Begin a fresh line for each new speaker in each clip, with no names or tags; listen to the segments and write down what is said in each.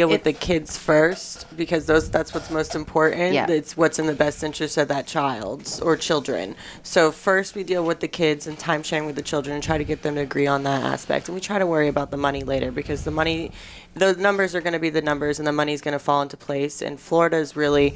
deal with the kids first because that's what's most important.
Yeah.
It's what's in the best interest of that child's or children. So first we deal with the kids and time sharing with the children and try to get them to agree on that aspect. And we try to worry about the money later because the numbers are going to be the numbers and the money's going to fall into place. And Florida is really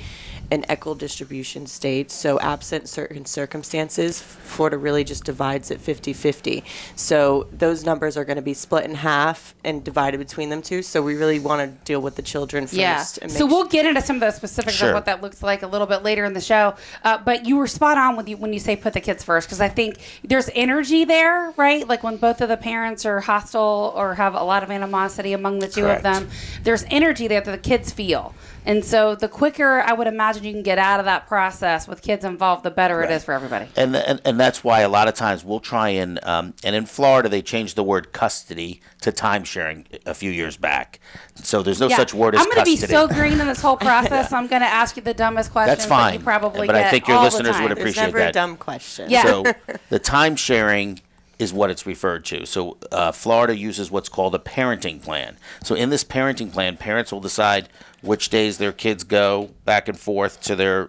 an equal distribution state. So absent certain circumstances, Florida really just divides it 50-50. So those numbers are going to be split in half and divided between them two. So we really want to deal with the children first.
Yeah. So we'll get into some of the specifics of what that looks like a little bit later in the show. But you were spot on when you say put the kids first, because I think there's energy there, right? Like when both of the parents are hostile or have a lot of animosity among the two of them, there's energy there that the kids feel. And so the quicker I would imagine you can get out of that process with kids involved, the better it is for everybody.
And that's why a lot of times we'll try and in Florida they changed the word custody to time sharing a few years back. So there's no such word as custody.
I'm going to be so green in this whole process. I'm going to ask you the dumbest questions.
That's fine.
That you probably
but
get
I think your
all
listeners
the
would
time.
appreciate
There's never
that.
a dumb question.
Yeah.
So the time sharing is what it's referred to. So Florida uses what's called a parenting plan. So in this parenting plan, parents will decide which days their kids go back and forth to their,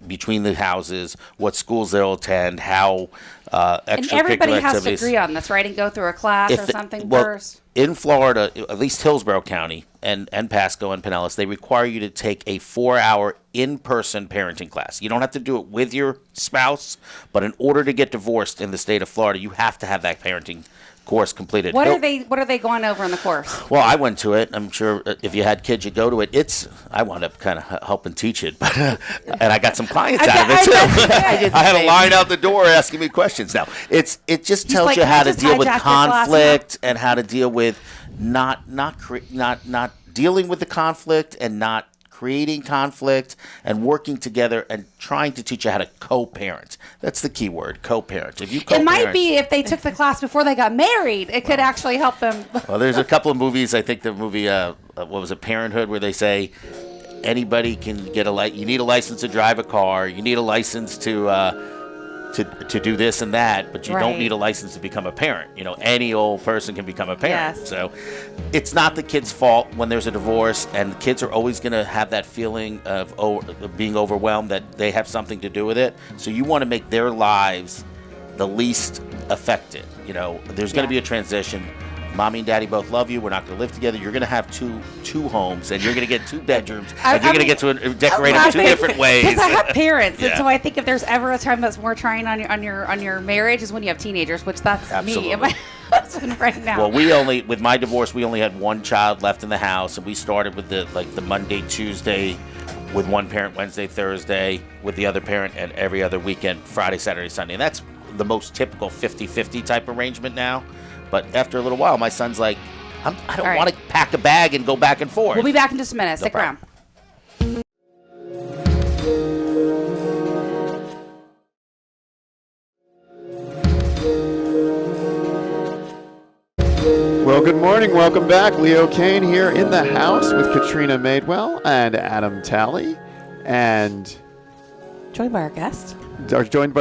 between the houses, what schools they'll attend, how extracurricular activities.
And everybody has to agree on this, right? And go through a class or something first.
In Florida, at least Hillsborough County and Pasco and Pinellas, they require you to take a 4-hour in-person parenting class. You don't have to do it with your spouse, but in order to get divorced in the state of Florida, you have to have that parenting course completed.
What are they going over in the course?
Well, I went to it. I'm sure if you had kids, you'd go to it. I wound up kind of helping teach it, but and I got some clients out of it too. I had a line out the door asking me questions. Now it just tells you how to deal with conflict and how to deal with not dealing with the conflict and not creating conflict and working together and trying to teach you how to co-parent. That's the key word, co-parent. If you co-parent,
it might be if they took the class before they got married, it could actually help them.
Well, there's a couple of movies. I think the movie, what was it, Parenthood, where they say anybody can get you need a license to drive a car. You need a license to do this and that, but you don't need a license to become a parent. Any old person can become a parent.
Yes.
So it's not the kid's fault when there's a divorce, and the kids are always going to have that feeling of being overwhelmed that they have something to do with it. So you want to make their lives the least affected. There's going to be a transition. Mommy and Daddy both love you. We're not going to live together. You're going to have two homes, and you're going to get 2 bedrooms, and you're going to get to decorate them 2 different ways.
Because I have parents, and so I think if there's ever a time that's more trying on your marriage is when you have teenagers, which that's me and my husband right now.
Well, with my divorce, we only had 1 child left in the house, and we started with the Monday, Tuesday, with one parent, Wednesday, Thursday, with the other parent, and every other weekend, Friday, Saturday, Sunday. And that's the most typical 50-50 type arrangement now. But after a little while, my son's like, I don't want to pack a bag and go back and forth.
We'll be back in just a minute. Stick around.
Well, good morning. Welcome back. Leo Kane here in the house with Katrina Madewell and Adam Talley. And
Joined by our guest.
Glen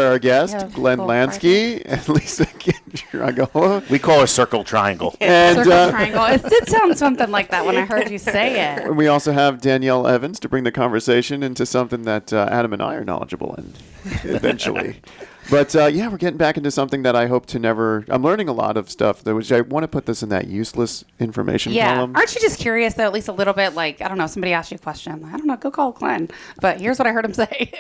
Lansky and Lisa Cetrangolo.
We call her Circle Triangle.
And,
Circle Triangle. It did sound something like that when I heard you say it.
And we also have Danielle Evans to bring the conversation into something that Adam and I are knowledgeable in eventually. But, we're getting back into something that I hope to never... I'm learning a lot of stuff, which I want to put this in that useless information column.
Aren't you just curious, though, at least a little bit? Like, I don't know, somebody asked you a question. I don't know, go call Glen. But here's what I heard him say.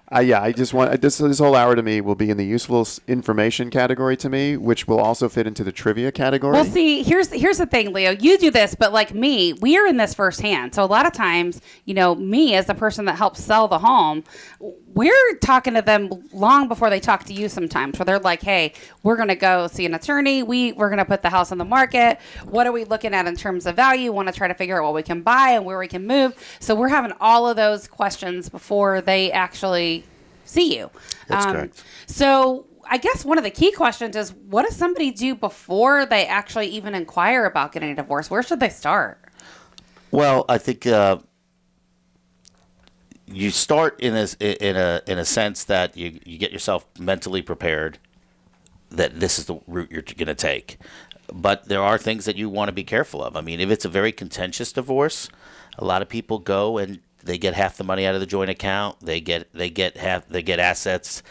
I just want this whole hour to me will be in the useful information category to me, which will also fit into the trivia category.
Well, see, here's the thing, Leo. You do this, but like me, we are in this firsthand. So a lot of times, me as the person that helps sell the home, we're talking to them long before they talk to you sometimes, where they're like, hey, we're going to go see an attorney. We're going to put the house on the market. What are we looking at in terms of value? Want to try to figure out what we can buy and where we can move. So we're having all of those questions before they actually see you.
That's correct.
So I guess one of the key questions is, what does somebody do before they actually even inquire about getting a divorce? Where should they start?
Well, I think you start in a sense that you get yourself mentally prepared that this is the route you're going to take. but there are things that you want to be careful of. I mean, if it's a very contentious divorce, a lot of people go and they get half the money out of the joint account. They get assets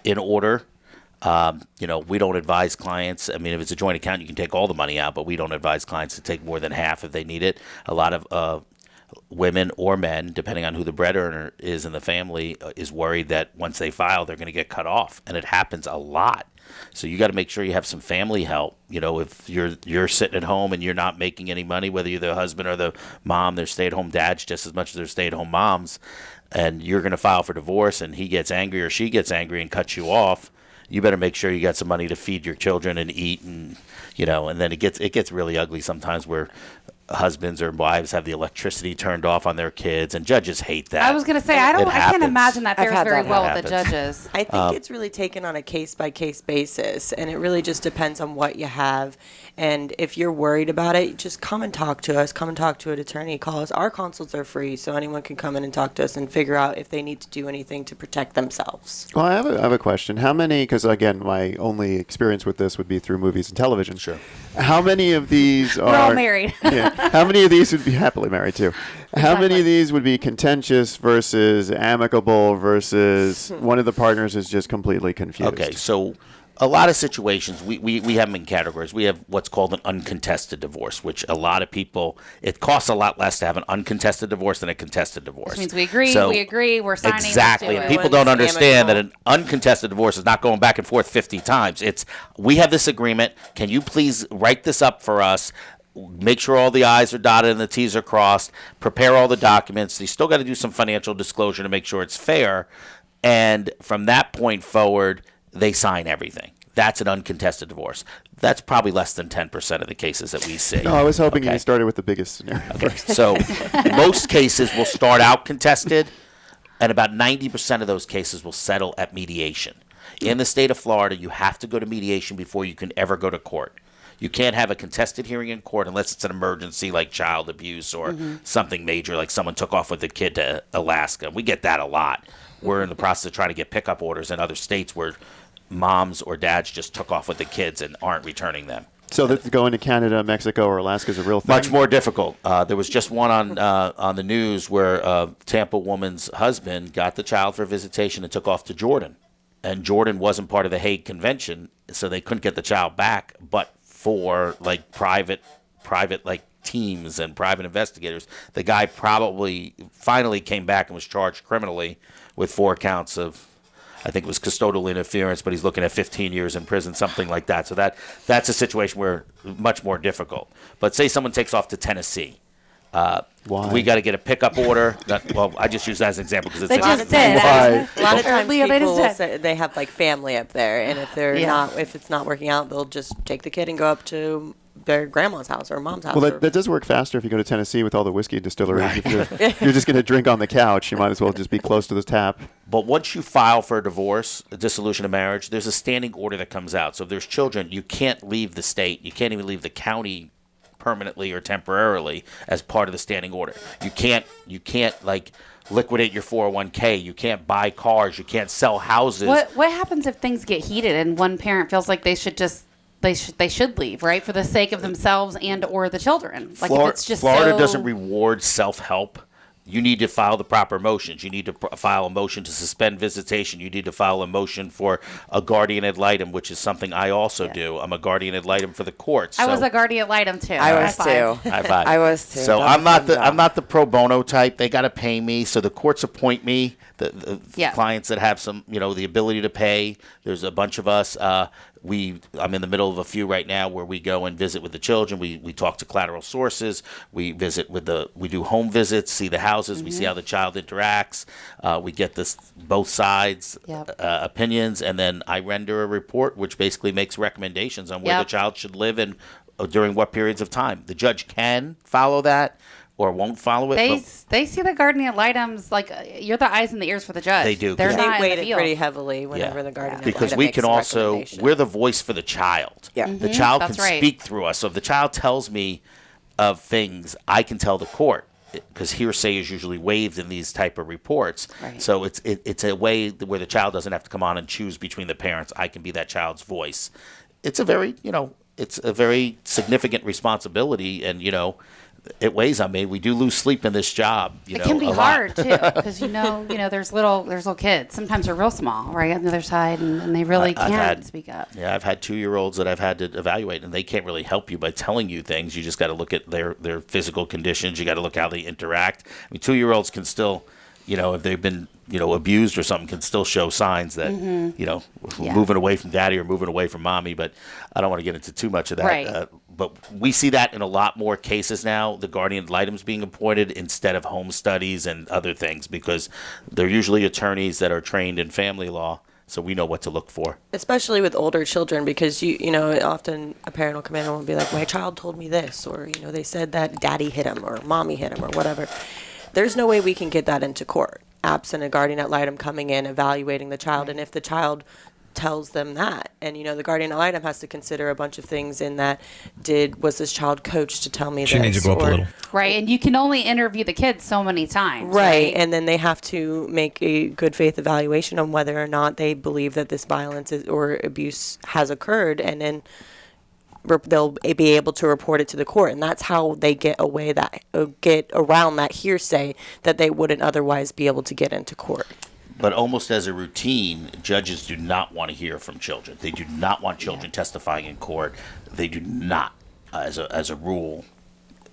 in order. We don't advise clients. I mean, if it's a joint account, you can take all the money out, but we don't advise clients to take more than half if they need it. A lot of women or men, depending on who the breadwinner is in the family, is worried that once they file, they're going to get cut off, and it happens a lot. So you got to make sure you have some family help. If you're sitting at home and you're not making any money, whether you're the husband or the mom, they're stay-at-home dads just as much as they're stay-at-home moms, and you're going to file for divorce, and he gets angry or she gets angry and cuts you off. You better make sure you got some money to feed your children and eat, and then it gets really ugly sometimes where husbands or wives have the electricity turned off on their kids, and judges hate that.
I was going to say, I can't imagine that fares very well with the judges.
I think it's really taken on a case-by-case basis, and it really just depends on what you have. And if you're worried about it, just come and talk to us. Come and talk to an attorney. Call us. Our consults are free, so anyone can come in and talk to us and figure out if they need to do anything to protect themselves.
Well, I have a question. How many, because again, my only experience with this would be through movies and television.
Sure.
How many of these are...
We're all married.
Yeah. How many of these would be happily married, too? How many of these would be contentious versus amicable versus one of the partners is just completely confused?
Okay, so a lot of situations, we have them in categories. We have what's called an uncontested divorce, which a lot of people, it costs a lot less to have an uncontested divorce than a contested divorce.
Which means we agree, we're signing.
Exactly, and people don't understand that an uncontested divorce is not going back and forth 50 times. It's, we have this agreement, can you please write this up for us? Make sure all the I's are dotted and the T's are crossed, prepare all the documents. You still got to do some financial disclosure to make sure it's fair, and from that point forward, they sign everything. That's an uncontested divorce. That's probably less than 10% of the cases that we see.
No, I was hoping you started with the biggest scenario first.
So most cases will start out contested, and about 90% of those cases will settle at mediation. In the state of Florida, you have to go to mediation before you can ever go to court. You can't have a contested hearing in court unless it's an emergency like child abuse or something major, like someone took off with a kid to Alaska. We get that a lot. We're in the process of trying to get pickup orders in other states where moms or dads just took off with the kids and aren't returning them.
So that going to Canada, Mexico, or Alaska is a real thing?
Much more difficult. There was just one on the news where a Tampa woman's husband got the child for visitation and took off to Jordan. And Jordan wasn't part of the Hague Convention, so they couldn't get the child back, but for like private like teams and private investigators, the guy probably finally came back and was charged criminally with 4 counts of, I think it was custodial interference, but he's looking at 15 years in prison, something like that. So that's a situation where much more difficult. But say someone takes off to Tennessee.
Why?
We got to get a pickup order. I just use that as an example because it's
They just did.
Why?
A lot of times
Leo, they
people
just
will
did.
say they have like family up there, and if it's not working out, they'll just take the kid and go up to their grandma's house or mom's house.
Well, that does work faster if you go to Tennessee with all the whiskey distilleries. Right. If you're just going to drink on the couch, you might as well just be close to the tap.
But once you file for a divorce, a dissolution of marriage, there's a standing order that comes out. So if there's children, you can't leave the state. You can't even leave the county permanently or temporarily as part of the standing order. You can't like liquidate your 401k. You can't buy cars. You can't sell houses.
What happens if things get heated and one parent feels like they should leave, right, for the sake of themselves and or the children? Like if it's just
Florida doesn't reward self-help. You need to file the proper motions. You need to file a motion to suspend visitation. You need to file a motion for a guardian ad litem, which is something I also do. I'm a guardian ad litem for the courts.
I was a guardian ad litem too.
I was too.
High five.
I was too.
So I'm not the pro bono type. They got to pay me. So the courts appoint me. The clients that have some, the ability to pay. There's a bunch of us. I'm in the middle of a few right now where we go and visit with the children. We talk to collateral sources. We visit we do home visits, see the houses. We see how the child interacts. We get both sides opinions, and then I render a report which basically makes recommendations on where the child should live and during what periods of time. The judge can follow that or won't follow it.
They see the guardian ad litems like you're the eyes and the ears for the judge.
They do.
They're
They
not
weight
in the
it
field.
pretty heavily whenever the guardian ad
because
litem
we
makes
can
a
also
recommendation.
we're the voice for the child.
Yeah.
The child
That's
can
right.
speak through us. So if the child tells me of things, I can tell the court because hearsay is usually waived in these type of reports.
Right.
So it's a way where the child doesn't have to come on and choose between the parents. I can be that child's voice. It's a very it's a very significant responsibility, and it weighs on me. We do lose sleep in this job.
It can be hard too, because there's little kids. Sometimes they're real small, right on the other side, and they really can't speak up.
Yeah, I've had 2-year-olds that I've had to evaluate, and they can't really help you by telling you things. You just got to look at their physical conditions. You got to look how they interact. I mean, 2-year-olds can still, if they've been abused or something, can still show signs that moving away from daddy or moving away from mommy. But I don't want to get into too much of that.
Right.
But we see that in a lot more cases now, the guardian ad litem's being appointed instead of home studies and other things, because they're usually attorneys that are trained in family law, so we know what to look for.
Especially with older children, because often a parent will come in and will be like, my child told me this, or they said that daddy hit him or mommy hit him or whatever. There's no way we can get that into court absent a guardian ad litem coming in, evaluating the child. And if the child tells them that, and the guardian ad litem has to consider a bunch of things in that, was this child coached to tell me
she needs to go up a little,
right? And you can only interview the kids so many times,
right? And then they have to make a good faith evaluation on whether or not they believe that this violence or abuse has occurred, and then they'll be able to report it to the court. And that's how they get around that hearsay that they wouldn't otherwise be able to get into court.
But almost as a routine, judges do not want to hear from children. They do not want children testifying in court. They do not, as a rule,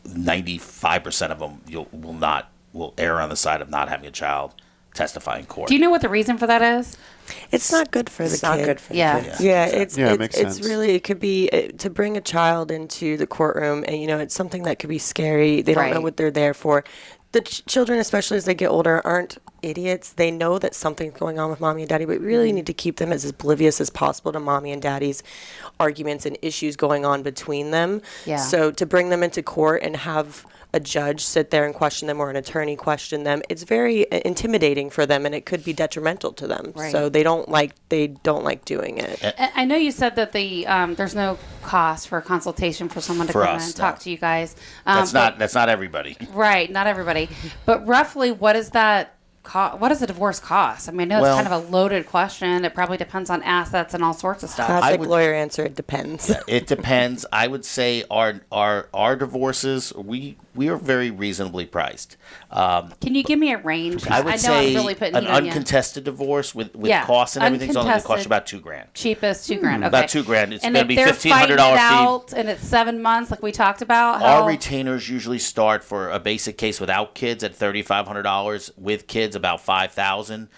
95% of them will err on the side of not having a child testify in court.
Do you know what the reason for that is?
It's not good for the kid.
It's not good for the kids.
Yeah,
it makes sense.
It's really, it could be to bring a child into the courtroom, and it's something that could be scary. They don't know what they're there for. The children, especially as they get older, aren't idiots. They know that something's going on with mommy and daddy, but we really need to keep them as oblivious as possible to mommy and daddy's arguments and issues going on between them.
Yeah.
So to bring them into court and have a judge sit there and question them, or an attorney question them, it's very intimidating for them, and it could be detrimental to them.
Right.
So they don't like doing it.
I know you said that there's no cost for a consultation for someone to
For
come
us,
in and
no.
talk to you guys.
That's not everybody.
Right, not everybody. But roughly, what is that? What does a divorce cost? I mean, I know it's kind of a loaded question. It probably depends on assets and all sorts of stuff.
Classic lawyer answer: it depends.
Yeah, it depends. I would say our divorces, we are very reasonably priced.
Can you give me a range?
I would say
I'm really putting
an
heat on you.
uncontested divorce with costs and everything is only going to cost you about $2,000.
Cheapest $2,000. Okay.
About $2,000. It's
and
going to be
if they're fighting
$1,500
it
fee.
out and it's 7 months, like we talked about.
Our retainers usually start for a basic case without kids at $3,500. With kids, about $5,000.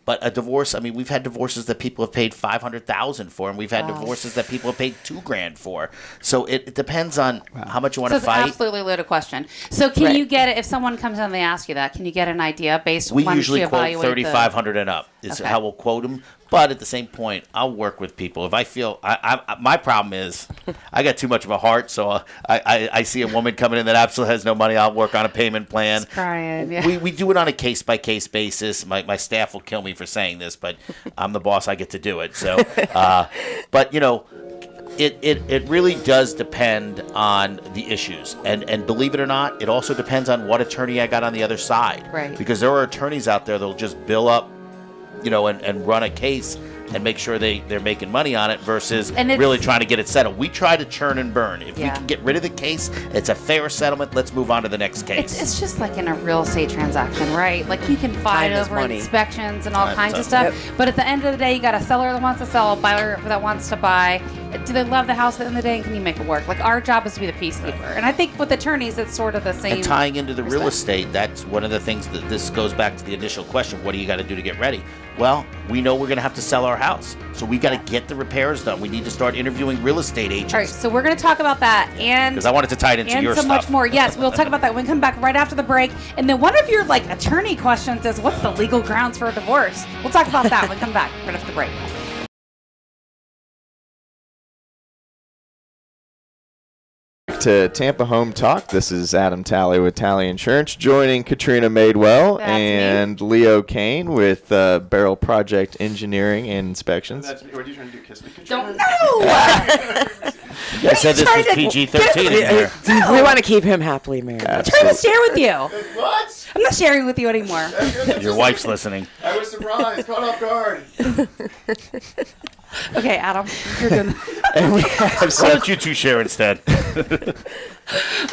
But a divorce, I mean, we've had divorces that people have paid $500,000 for, and we've had divorces that people have paid $2,000 for. So it depends on how much you want to fight.
It's an absolutely loaded question. So can you get it, if someone comes in and they ask you that, can you get an idea based on
We usually quote $3,500 and up is how we'll quote them. But at the same point, I'll work with people. If I feel, my problem is I got too much of a heart, so I see a woman coming in that absolutely has no money, I'll work on a payment plan.
Just crying, yeah.
We do it on a case-by-case basis. My staff will kill me for saying this, but I'm the boss, I get to do it. So, but, it really does depend on the issues. And believe it or not, it also depends on what attorney I got on the other side.
Right.
Because there are attorneys out there that will just bill up, and run a case and make sure they're making money on it versus really trying to get it settled. We try to churn and burn. If we can get rid of the case, it's a fair settlement, let's move on to the next case.
It's just like in a real estate transaction, right? Like you can fight over inspections and all kinds of stuff. Yep. But at the end of the day, you got a seller that wants to sell, a buyer that wants to buy. Do they love the house at the end of the day, and can you make it work? Like our job is to be the peacekeeper. And I think with attorneys, it's sort of the same.
And tying into the real estate, that's one of the things that this goes back to the initial question, what do you got to do to get ready? Well, we know we're going to have to sell our house. So we got to get the repairs done. We need to start interviewing real estate agents.
All right, so we're going to talk about that
because I wanted to tie it into your stuff.
And so much more. Yes, we'll talk about that when we come back right after the break. And then one of your attorney questions is, what's the legal grounds for a divorce? We'll talk about that when we come back right after the break.
To Tampa Home Talk. This is Adam Talley with Talley Insurance, joining Katrina Madewell and Leo Kane with Barrel Project Engineering and Inspections.
That's me.
What are you trying to do? Kiss me, Katrina?
Don't know.
I said this was PG-13 in here.
We want to keep him happily married.
I'm trying to share with you.
What?
I'm not sharing with you anymore.
Your wife's listening.
I was surprised. Caught off guard.
Okay, Adam, you're doing
And we have
Why don't you two share instead?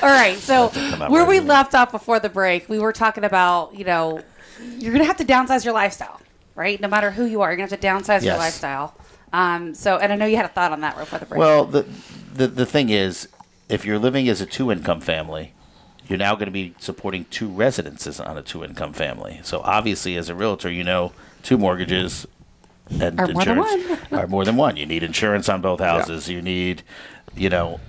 All right. So
out
where we
right.
left off before the break, we were talking about, you're going to have to downsize your lifestyle, right? No matter who you are, you're going to have to downsize your
Yes.
lifestyle. And I know you had a thought on that right before the break.
Well, the thing is, if you're living as a 2-income family, you're now going to be supporting 2 residences on a 2-income family. So obviously, as a realtor, 2 mortgages and
Or more than
insurance
one.
are more than one. You need insurance on both houses. You need,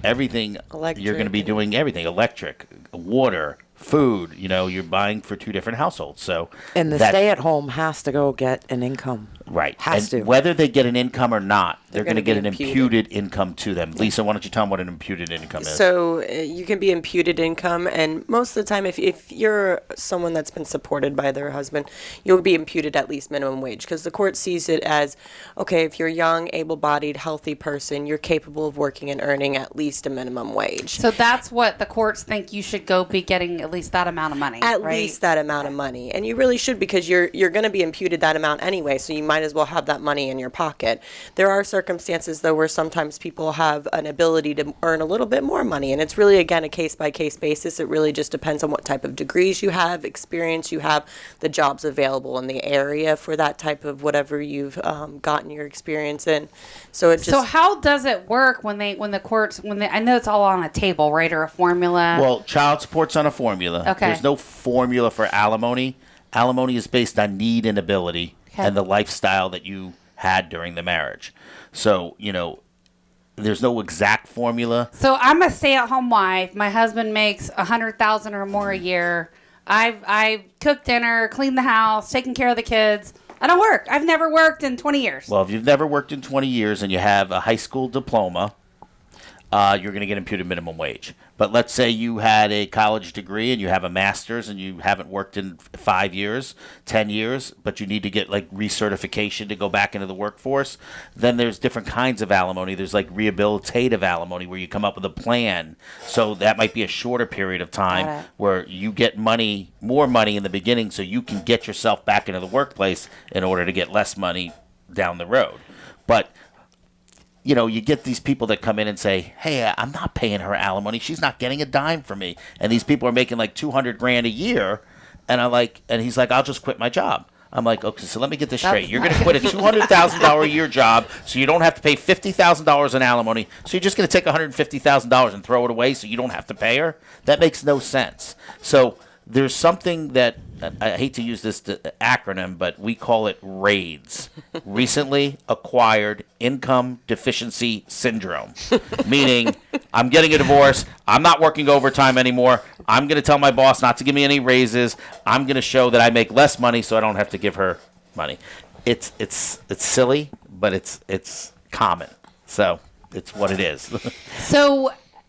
everything.
Electric
You're going to be
and-
doing everything: electric, water, food. You're buying for 2 different households. So
And the
that-
stay-at-home has to go get an income.
Right.
Has
and
to.
whether they get an income or not, they're
They're
going to
gonna
get
be
an
imputed.
imputed income to them. Lisa, why don't you tell them what an imputed income is?
So you can be imputed income, and most of the time, if you're someone that's been supported by their husband, you'll be imputed at least minimum wage, because the court sees it as, okay, if you're a young, able-bodied, healthy person, you're capable of working and earning at least a minimum wage.
So that's what the courts think you should go be getting, at least that amount of money.
At
right?
least that amount of money, and you really should, because you're going to be imputed that amount anyway. So you might as well have that money in your pocket. There are circumstances though where sometimes people have an ability to earn a little bit more money, and it's really again a case by case basis. It really just depends on what type of degrees you have, experience you have, the jobs available in the area for that type of whatever you've gotten your experience in. So it just
So how does it work when the courts I know it's all on a table, right, or a formula?
Well, child support's on a formula.
Okay.
There's no formula for alimony. Alimony is based on need and ability
Okay.
and the lifestyle that you had during the marriage. So, there's no exact formula.
So I'm a stay-at-home wife. My husband makes $100,000 or more a year. I've cooked dinner, cleaned the house, taken care of the kids. I don't work. I've never worked in 20 years.
Well, if you've never worked in 20 years and you have a high school diploma, you're going to get imputed minimum wage. But let's say you had a college degree and you have a master's and you haven't worked in 5 years, 10 years, but you need to get like recertification to go back into the workforce. Then there's different kinds of alimony. There's like rehabilitative alimony where you come up with a plan. So that might be a shorter period of
Got
time
it.
where you get more money in the beginning so you can get yourself back into the workplace in order to get less money down the road. But you get these people that come in and say, hey, I'm not paying her alimony. She's not getting a dime from me. And these people are making like $200,000 a year. And and he's like, I'll just quit my job. I'm like, okay, so let me get this straight. You're going to quit a $200,000 a year job so you don't have to pay $50,000 in alimony. So you're just going to take $150,000 and throw it away so you don't have to pay her? That makes no sense. So there's something that, I hate to use this acronym, but we call it RAIDS, Recently Acquired Income Deficiency Syndrome, meaning I'm getting a divorce, I'm not working overtime anymore, I'm going to tell my boss not to give me any raises, I'm going to show that I make less money so I don't have to give her money. It's silly, but it's common, so it's what it is.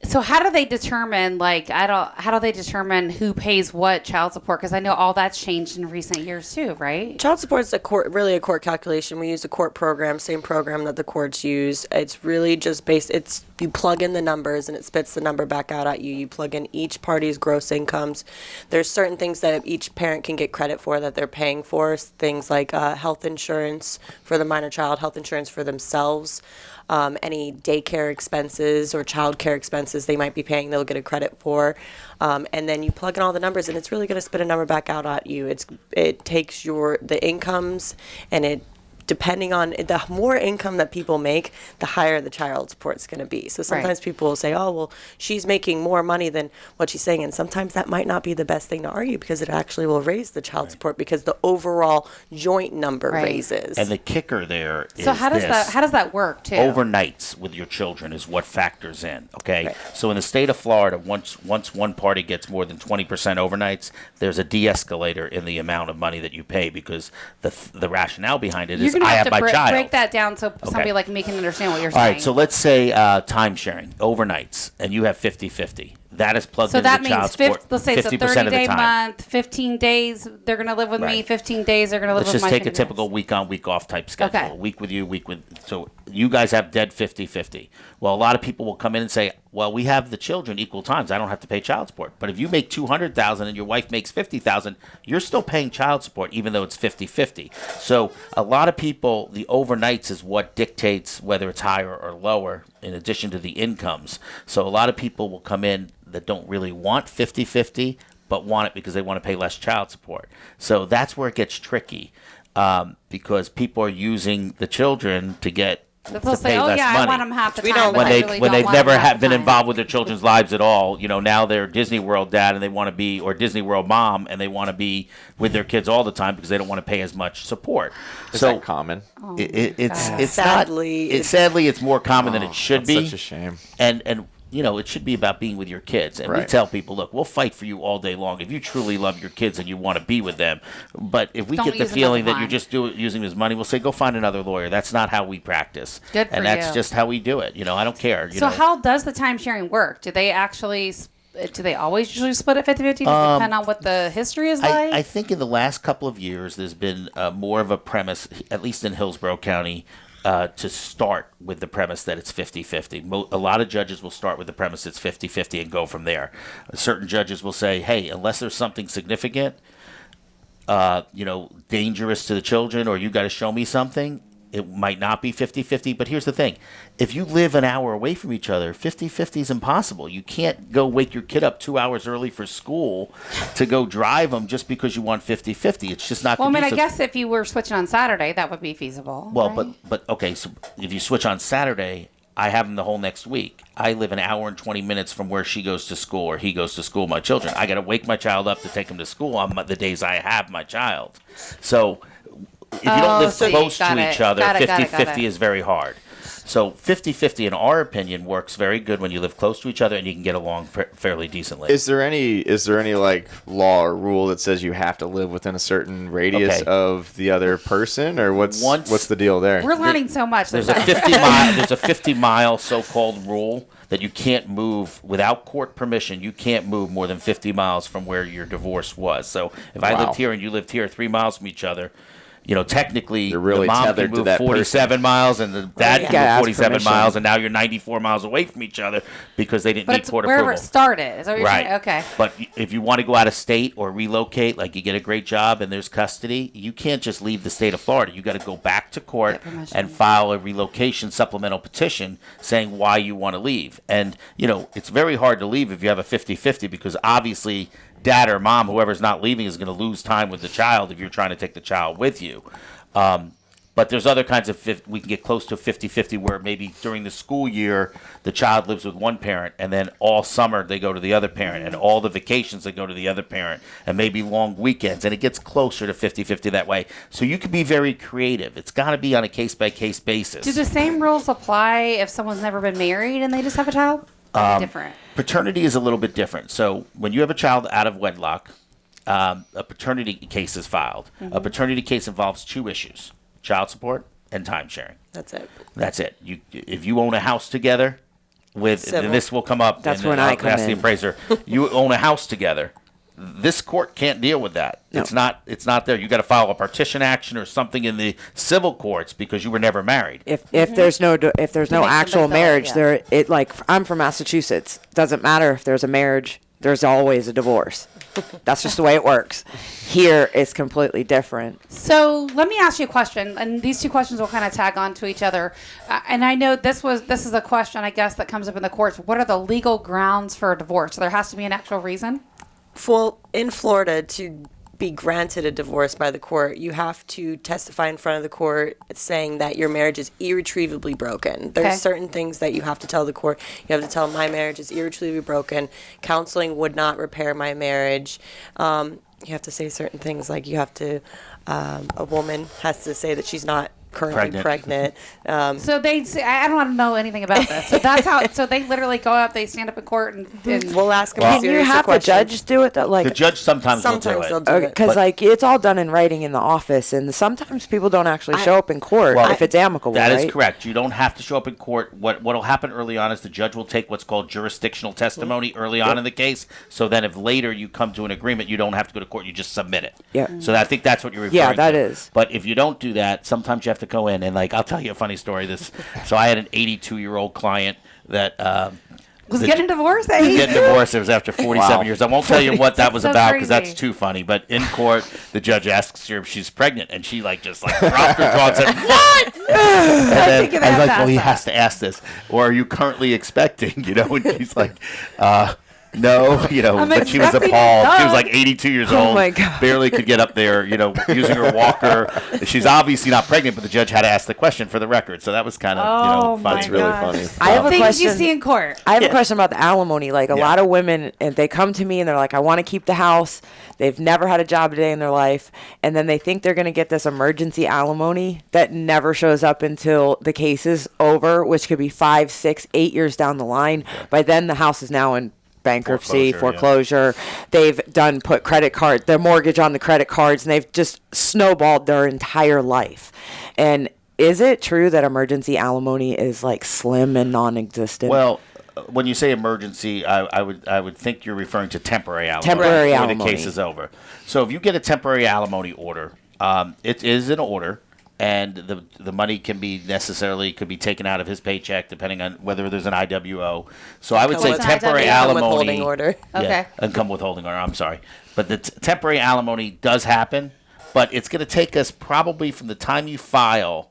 So how do they determine how do they determine who pays what child support? Because I know all that's changed in recent years too, right?
child support is really a court calculation. We use a court program, same program that the courts use. It's really just you plug in the numbers and it spits the number back out at you. You plug in each party's gross incomes. There's certain things that each parent can get credit for that they're paying for, things like health insurance for the minor child, health insurance for themselves. Any daycare expenses or child care expenses they might be paying, they'll get a credit for. And then you plug in all the numbers and it's really going to spit a number back out at you. It takes the incomes, and depending on the more income that people make, the higher the child support's going to be. So sometimes people will say, oh, well, she's making more money than what she's saying. And sometimes that might not be the best thing to argue, because it actually will raise the child support because the overall joint number raises.
And the kicker there is
So how does that work too?
Overnights with your children is what factors in, okay?
Right.
So in the state of Florida, once one party gets more than 20% overnights, there's a de-escalator in the amount of money that you pay, because the rationale behind it is
You're gonna
I
have
have
to
my child.
break that down so somebody like me can understand what you're
All
saying.
right, so let's say time sharing, overnights, and you have 50-50. That is plugged
So
into
that
the child
means
support
let's say it's a
50% of the
30-day
time.
month, 15 days they're going to live with me,
Right.
15 days they're going to live
Let's
with
just
my
take a
kids.
typical week on, week off type schedule.
Okay.
A week with you, week with. So you guys have dead 50-50. Well, a lot of people will come in and say, well, we have the children equal times. I don't have to pay child support. But if you make $200,000 and your wife makes $50,000, you're still paying child support, even though it's 50-50. So a lot of people, the overnights is what dictates whether it's higher or lower in addition to the incomes. So a lot of people will come in that don't really want 50-50, but want it because they want to pay less child support. So that's where it gets tricky, because people are using the children to get
They'll
to
say,
pay
"Oh
less
yeah,
money.
I want them half the
We
time."
don't
but
when
I
they
really
when
don't
they've
want them
never
half the
been
time.
involved with their children's lives at all, now they're Disney World dad and they want to be, or Disney World mom, and they want to be with their kids all the time because they don't want to pay as much support.
Is
So
that common?
it's
Sadly,
not, sadly it's more common than it should
That's
be.
such a shame.
And it should be about being with your kids. And we
Right.
tell people, look, we'll fight for you all day long if you truly love your kids and you want to be with them. But if we
Don't
get the
use them
feeling
as a
that you're
pawn.
just using them as money, we'll say, go find another lawyer. That's not how we practice.
Good for
and that's
you.
just how we do it. I don't care.
So how does the time sharing work? Do they always usually split it 50-50? Does it depend on what the history is like?
I think in the last couple of years, there's been more of a premise, at least in Hillsborough County, to start with the premise that it's 50-50. A lot of judges will start with the premise it's 50-50 and go from there. Certain judges will say, hey, unless there's something significant, dangerous to the children, or you got to show me something, it might not be 50-50. But here's the thing. If you live an hour away from each other, 50-50 is impossible. You can't go wake your kid up 2 hours early for school to go drive them just because you want 50-50. It's just not
well, I mean, I
conducive.
guess if you were switching on Saturday, that would be feasible.
Well,
right?
but okay, so if you switch on Saturday, I have them the whole next week. I live an hour and 20 minutes from where she goes to school or he goes to school, my children. I got to wake my child up to take him to school on the days I have my child. So if you don't live
so
close
got
to
it.
each other,
Got it, got it,
50-50
got it.
is very hard. So 50-50, in our opinion, works very good when you live close to each other and you can get along fairly decently.
Is there any like law or rule that says you have to live within a certain radius
Okay.
of the other person, or what's the deal there?
We're learning so much.
There's a 50-mile so-called rule that you can't move without court permission. You can't move more than 50 miles from where your divorce was. So if I lived here and you lived here 3 miles from each other, technically
You're really
the mom
tethered
can
to
move
that
47 miles and the dad
you
can
gotta
move
ask
47
permission.
miles, and now you're 94 miles away from each other because they didn't
but
need
it's
court
wherever
approval.
it started. Is that what you're
Right.
saying? Okay.
But if you want to go out of state or relocate, like you get a great job and there's custody, you can't just leave the state of Florida. You got to go back to court
Get permission.
and file a relocation supplemental petition saying why you want to leave. And, it's very hard to leave if you have a 50-50 because obviously dad or mom, whoever's not leaving, is going to lose time with the child if you're trying to take the child with you. But there's other kinds of we can get close to 50-50 where maybe during the school year the child lives with one parent and then all summer they go to the other parent and all the vacations they go to the other parent and maybe long weekends, and it gets closer to 50-50 that way. So you can be very creative. It's got to be on a case-by-case basis.
Do the same rules apply if someone's never been married and they just have a child? Or different?
Paternity is a little bit different. So when you have a child out of wedlock, a paternity case is filed. A paternity case involves two issues: child support and time sharing.
That's it.
That's it. If you own a house together
Civil.
and this will come up.
That's
and
when
I'll
I come
ask the
in.
appraiser. You own a house together. This court can't deal with that.
No.
It's not there. You got to file a partition action or something in the civil courts because you were never married.
If there's no actual
somebody
marriage,
sell it,
I'm from Massachusetts. Doesn't matter if there's a marriage. There's always a divorce. That's just the way it works. Here, it's completely different.
So let me ask you a question, and these two questions will kind of tag on to each other. And I know this is a question, I guess, that comes up in the courts. What are the legal grounds for a divorce? There has to be an actual reason.
Well, in Florida, to be granted a divorce by the court, you have to testify in front of the court saying that your marriage is irretrievably broken. There's
Okay.
certain things that you have to tell the court. You have to tell my marriage is irretrievably broken. Counseling would not repair my marriage. You have to say certain things like you have to, a woman has to say that she's not currently pregnant.
So they say, I don't want to know anything about this. So that's how. So they literally go up, they stand up in court, and
We'll ask them
Can
a
you
series
have
of
the
questions.
judge do it? Though,
The judge sometimes will do
Sometimes
it.
they'll do it.
because it's all done in writing in the office, and sometimes people don't actually show up in court
Well,
if it's amicable.
That is
right?
correct. You don't have to show up in court. What'll happen early on is the judge will take what's called jurisdictional testimony early on in the case. So then if later you come to an agreement, you don't have to go to court. You just submit it.
Yeah.
So I think that's what you're referring
Yeah,
to.
that is.
But if you don't do that, sometimes you have to go in and I'll tell you a funny story. So I had an 82-year-old client that
Was getting divorced?
Getting divorced. It was after 47 years. I won't tell you what that was
So
about because that's
crazy.
too funny. But in court, the judge asks her if she's pregnant, and she just dropped her jaw and said, "What?" And then
think
I was
they
like,
have to
"Well, he
ask
has to ask this, or are you currently expecting?" And she's like, "No,"
I'm
but she was
expecting
appalled.
a
She was
dog.
like 82 years
Oh
old,
my God.
barely could get up there, using her walker. She's obviously not pregnant, but the judge had to ask the question for the record. So that was kind of,
Oh,
funny.
my
It's really
gosh.
funny.
I have a
Things
question.
you see in court.
I have a question about the alimony. Like a
Yeah.
lot of women, and they come to me and they're like, I want to keep the house. They've never had a job a day in their life. And then they think they're going to get this emergency alimony that never shows up until the case is over, which could be 5, 6, 8 years down the line. By then, the house is now in bankruptcy, foreclosure. They've put their mortgage on the credit cards, and they've just snowballed their entire life. And is it true that emergency alimony is like slim and non-existent?
Well, when you say emergency, I would think you're referring to temporary alimony.
Temporary
before
alimony.
the case is over. So if you get a temporary alimony order, it is an order, and the money could be taken out of his paycheck depending on whether there's an IWO. So I would say
What's an
temporary
IWO?
alimony.
Withholding order.
Yeah,
Okay.
income withholding order. I'm sorry, but the temporary alimony does happen, but it's going to take us probably from the time you file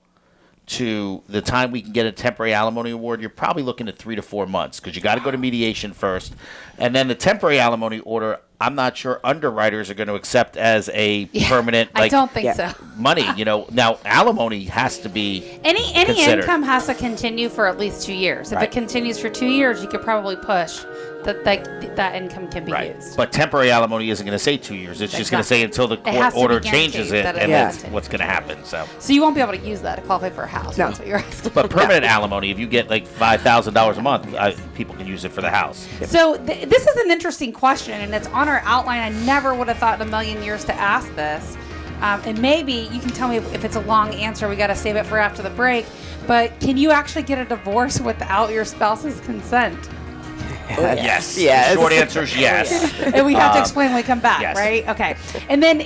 to the time we can get a temporary alimony award, you're probably looking at 3 to 4 months because you got to go to mediation first. And then the temporary alimony order, I'm not sure underwriters are going to accept as a permanent
I don't think
Yeah.
so.
money. Now, alimony has to be
Any
considered.
income has to continue for at least 2 years. If
Right.
it continues for 2 years, you could probably push that income can be used.
But temporary alimony isn't going to say 2 years. It's just going to say until the
has
court
to be
order
guaranteed
changes it,
that it
and
is.
that's what's going to happen. So
You won't be able to use that to qualify for a house.
No.
That's what you're asking.
but permanent alimony, if you get like $5,000 a month, people can use it for the house.
So this is an interesting question, and it's on our outline. I never would have thought in a million years to ask this. And maybe you can tell me if it's a long answer. We got to save it for after the break. But can you actually get a divorce without your spouse's consent?
Yes.
Yes.
The short answer is yes.
And we have to explain when we come back,
yes.
right? Okay. And then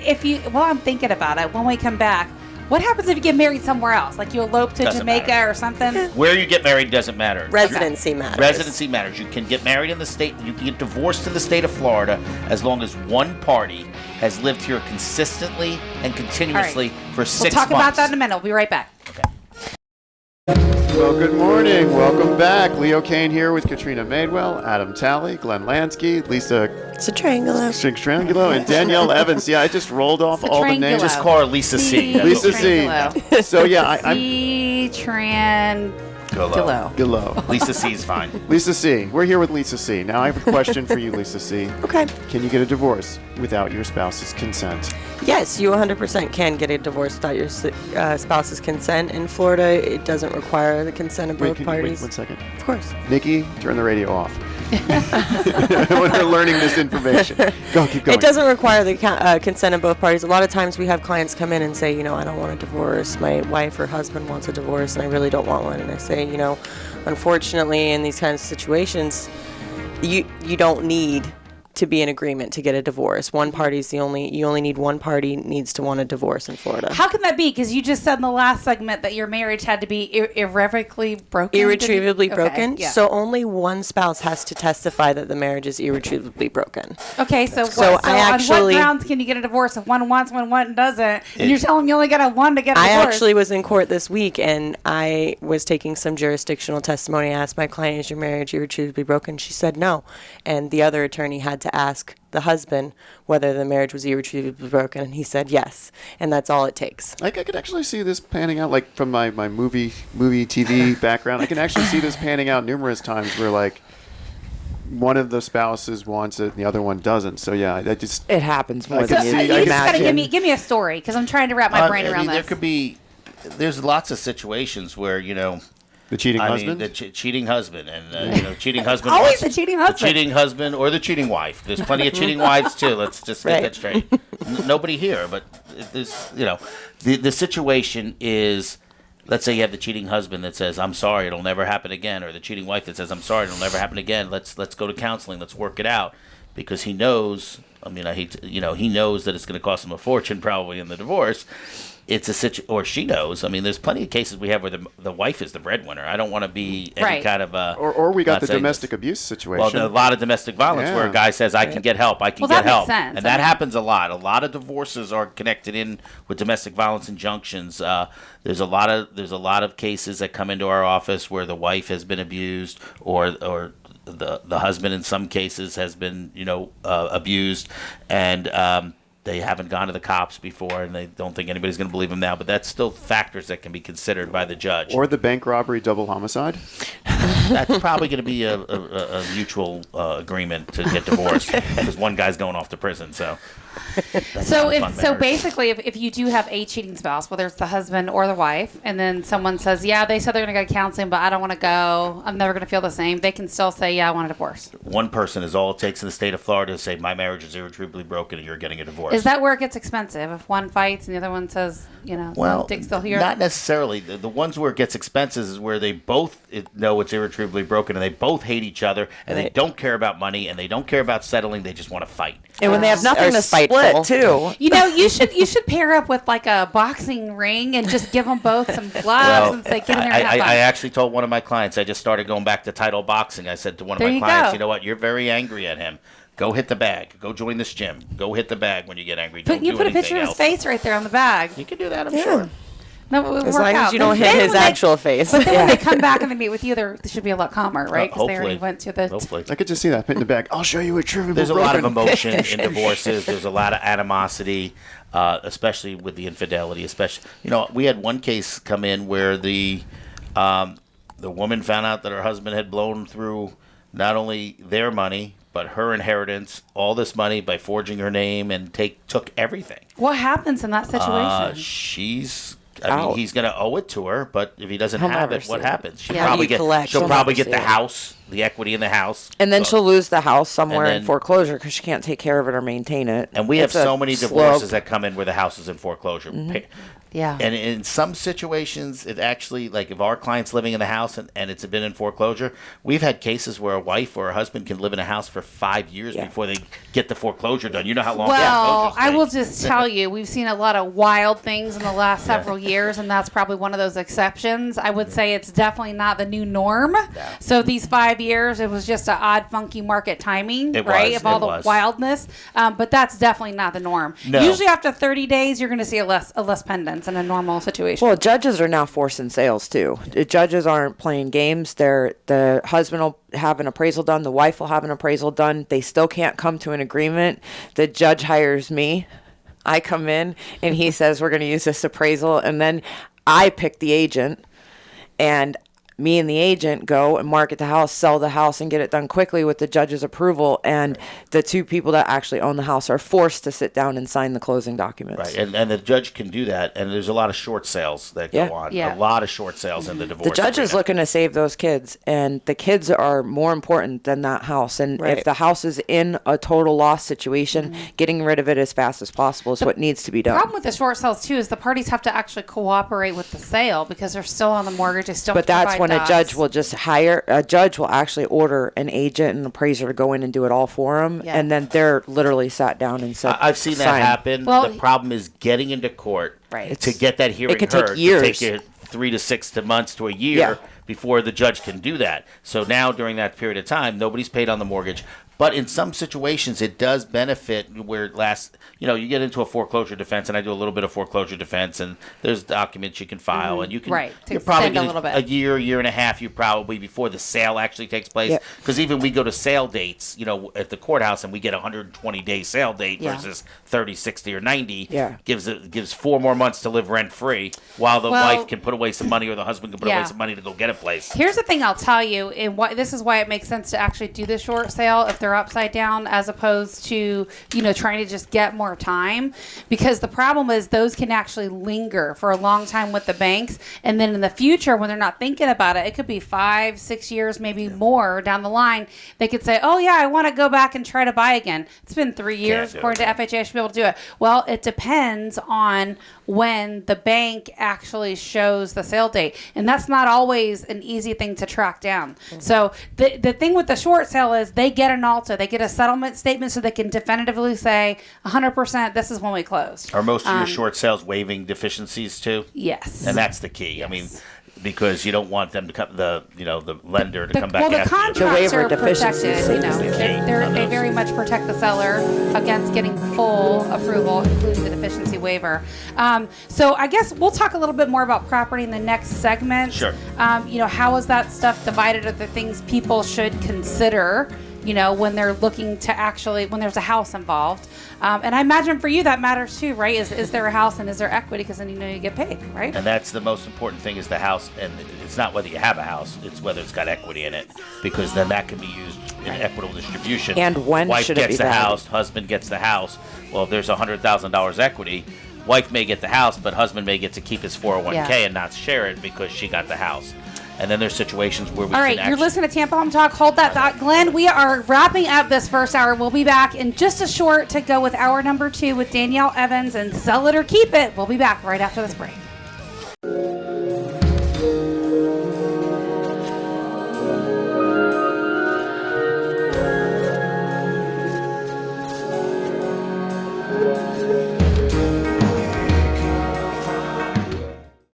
I'm thinking about it, when we come back, what happens if you get married somewhere else? Like you elope to
Doesn't
Jamaica
matter.
or something?
Where you get married doesn't matter.
Residency matters.
Residency matters. You can get married in the state. You can get divorced in the state of Florida as long as one party has lived here consistently and continuously for 6
We'll talk
months.
about that in a minute. We'll be right back.
Okay.
Well, good morning. Welcome back. Leo Kane here with Katrina Madewell, Adam Talley, Glen Lansky, Lisa Cetrangolo, and Danielle Evans. Yeah, I just rolled off all the names.
Cetrangolo.
Just call her Lisa C. That's
Lisa
okay.
C. So yeah, I'm
Cetrangolo.
Gillo.
Lisa C is fine.
Lisa C. We're here with Lisa C. Now I have a question for you, Lisa C.
Okay.
Can you get a divorce without your spouse's consent?
Yes, you 100% can get a divorce without your spouse's consent. In Florida, it doesn't require the consent of both
Wait,
parties.
1 second.
Of course.
Nikki, turn the radio off. When they're learning this information. Go, keep going.
It doesn't require the consent of both parties. A lot of times we have clients come in and say, I don't want a divorce. My wife or husband wants a divorce, and I really don't want one. And I say, unfortunately, in these kinds of situations, you don't need to be in agreement to get a divorce. You only need one party needs to want a divorce in Florida.
How can that be? Because you just said in the last segment that your marriage had to be irrevocably broken.
Irretrievably
Okay,
broken.
yeah.
So only one spouse has to testify that the marriage is irretrievably broken.
Okay, so
So
on what
actually-
grounds can you get a divorce if one wants, one doesn't? And you're telling me you only got one to get a
I
divorce.
actually was in court this week, and I was taking some jurisdictional testimony. I asked my client, is your marriage irretrievably broken? She said no. And the other attorney had to ask the husband whether the marriage was irretrievably broken, and he said yes. And that's all it takes.
I could actually see this panning out, like from my movie TV background. I can actually see this panning out numerous times where like one of the spouses wants it and the other one doesn't. So yeah,
It happens more
I
than
can
you
see-
you
I
just gotta
imagine.
give me a story because I'm trying to wrap my brain around
There
this.
could be. There's lots of situations where
the cheating husband.
the cheating husband, and cheating husband.
Always
wants-
the cheating husband.
The cheating husband or the cheating wife. There's plenty of cheating wives too. Let's just get
Right.
that straight. Nobody here, but there's the situation is. Let's say you have the cheating husband that says, "I'm sorry, it'll never happen again," or the cheating wife that says, "I'm sorry, it'll never happen again. Let's go to counseling. Let's work it out," because he knows. He knows that it's going to cost him a fortune probably in the divorce. it's a or she knows. I mean, there's plenty of cases we have where the wife is the breadwinner. I don't want to be any kind of
or we got the domestic abuse situation.
Well, a lot of domestic violence where a guy says, "I can get help. I can get help,"
makes sense.
and that happens a lot. A lot of divorces are connected in with domestic violence injunctions. There's a lot of cases that come into our office where the wife has been abused or the husband in some cases has been abused, and they haven't gone to the cops before, and they don't think anybody's going to believe them now. But that's still factors that can be considered by the judge.
Or the bank robbery double homicide.
That's probably going to be a mutual agreement to get divorced because one guy's going off to prison. So
basically, if you do have a cheating spouse, whether it's the husband or the wife, and then someone says, "Yeah, they said they're going to go to counseling, but I don't want to go. I'm never going to feel the same." They can still say, "Yeah, I want a divorce."
One person is all it takes in the state of Florida to say, "My marriage is irretrievably broken, and you're getting a divorce."
Is that where it gets expensive? If one fights and the other one says, "Dick's still here."
Not necessarily. The ones where it gets expensive is where they both know it's irretrievably broken, and they both hate each other, and they don't care about money, and they don't care about settling. They just want to fight.
And when they have nothing to split, too.
You should pair up with like a boxing ring and just give them both some gloves and say, "Get in there and have fun."
I actually told one of my clients, I just started going back to title boxing. I said to one of my clients, "You know what? You're very angry at him. Go hit the bag. Go join this gym. Go hit the bag when you get angry.
You put a picture of his face right there on the bag.
You can do that, I'm sure.
No, it would
as
work
long
out.
as you don't hit his actual face.
But then when they come back and they meet with you, they should be a lot calmer, right? Because they
Hopefully.
already went to the.
Hopefully.
I could just see that put in the bag. I'll show you a trivial.
There's a lot of emotion in divorces. There's a lot of animosity, especially with the infidelity. We had one case come in where the woman found out that her husband had blown through not only their money but her inheritance, all this money by forging her name and took everything.
What happens in that situation?
He's going to owe it to her, but if he doesn't have it, what happens? She'll probably get the house, the equity in the house.
And then she'll lose the house somewhere in foreclosure because she can't take care of it or maintain it.
And we have so many divorces that come in where the house is in foreclosure.
Mm-hmm.
Yeah.
And in some situations, it actually, like if our client's living in the house and it's been in foreclosure, we've had cases where a wife or a husband can live in a house for 5 years before they get the foreclosure done. You know how long
Well, I will just tell you, we've seen a lot of wild things in the last several years, and that's probably one of those exceptions. I would say it's definitely not the new norm. Yeah. So these 5 years, it was just an odd, funky market timing, of all the wildness. But that's definitely not the norm. No. Usually after 30 days, you're going to see a less pendants in a normal situation.
Well, judges are now forcing sales too. The judges aren't playing games. The husband will have an appraisal done. The wife will have an appraisal done. They still can't come to an agreement. The judge hires me. I come in and he says, "We're going to use this appraisal." And then I pick the agent, and me and the agent go and market the house, sell the house, and get it done quickly with the judge's approval. And the two people that actually own the house are forced to sit down and sign the closing documents.
Right, and the judge can do that. And there's a lot of short sales that go on.
Yeah.
A lot of short sales in the divorce.
The judge is looking to save those kids, and the kids are more important than that house. And if the house is in a total loss situation, getting rid of it as fast as possible is what needs to be done.
The problem with the short sales, too, is the parties have to actually cooperate with the sale because they're still on the mortgage. They still
But that's when a judge will just will actually order an agent and an appraiser to go in and do it all for them, and then they're literally sat down and said,
I've seen that happen. Well, the problem is getting into court to get that hearing heard. It could take years. It could take 3 to 6 months to a year before the judge can do that. So now during that period of time, nobody's paid on the mortgage. But in some situations, it does benefit where you get into a foreclosure defense, and I do a little bit of foreclosure defense, and there's documents you can file, and you can, you're probably a year and a half, before the sale actually takes place. Because even we go to sale dates, at the courthouse, and we get a 120-day sale date versus 30, 60, or 90. Gives 4 more months to live rent-free, while the wife can put away some money, or the husband can put away some money to go get a place.
Here's the thing I'll tell you, and this is why it makes sense to actually do the short sale if they're upside down, as opposed to trying to just get more time, because the problem is those can actually linger for a long time with the banks, and then in the future when they're not thinking about it could be 5-6 years, maybe more down the line, they could say, "Oh yeah, I want to go back and try to buy again. It's been 3 years according to FHA, I should be able to do it." Well, it depends on when the bank actually shows the sale date, and that's not always an easy thing to track down. So the thing with the short sale is they get an all default, so they get a settlement statement so they can definitively say 100% this is when we closed.
Are most of your short sales waiving deficiencies too?
Yes.
And that's the key. I mean, because you don't want them to come, the lender to come back
well, the
after you.
contracts
The waiver
are
deficiency
protected.
is the key
They very much protect the seller against getting full approval, including the deficiency waiver. So I guess we'll talk a little bit more about property in the next segment.
Sure.
How is that stuff divided? Are the things people should consider? When they're looking to when there's a house involved. And I imagine for you that matters too, right? Is there a house and is there equity? Because then you get paid, right?
And that's the most important thing is the house. And it's not whether you have a house, it's whether it's got equity in it. Because then that can be used in equitable distribution.
And when
wife
should it
gets
be
the
valued?
house, husband gets the house. Well, if there's $100,000 equity, wife may get the house, but husband may get to keep his 401k and not share it because she got the house. And then there's situations where we
All
can
right, you're listening to Tampa Home Talk. Hold that thought. Glenn, we are wrapping up this first hour. We'll be back in just a short to go with hour number 2 with Danielle Evans and Sell It or Keep It. We'll be back right after this break.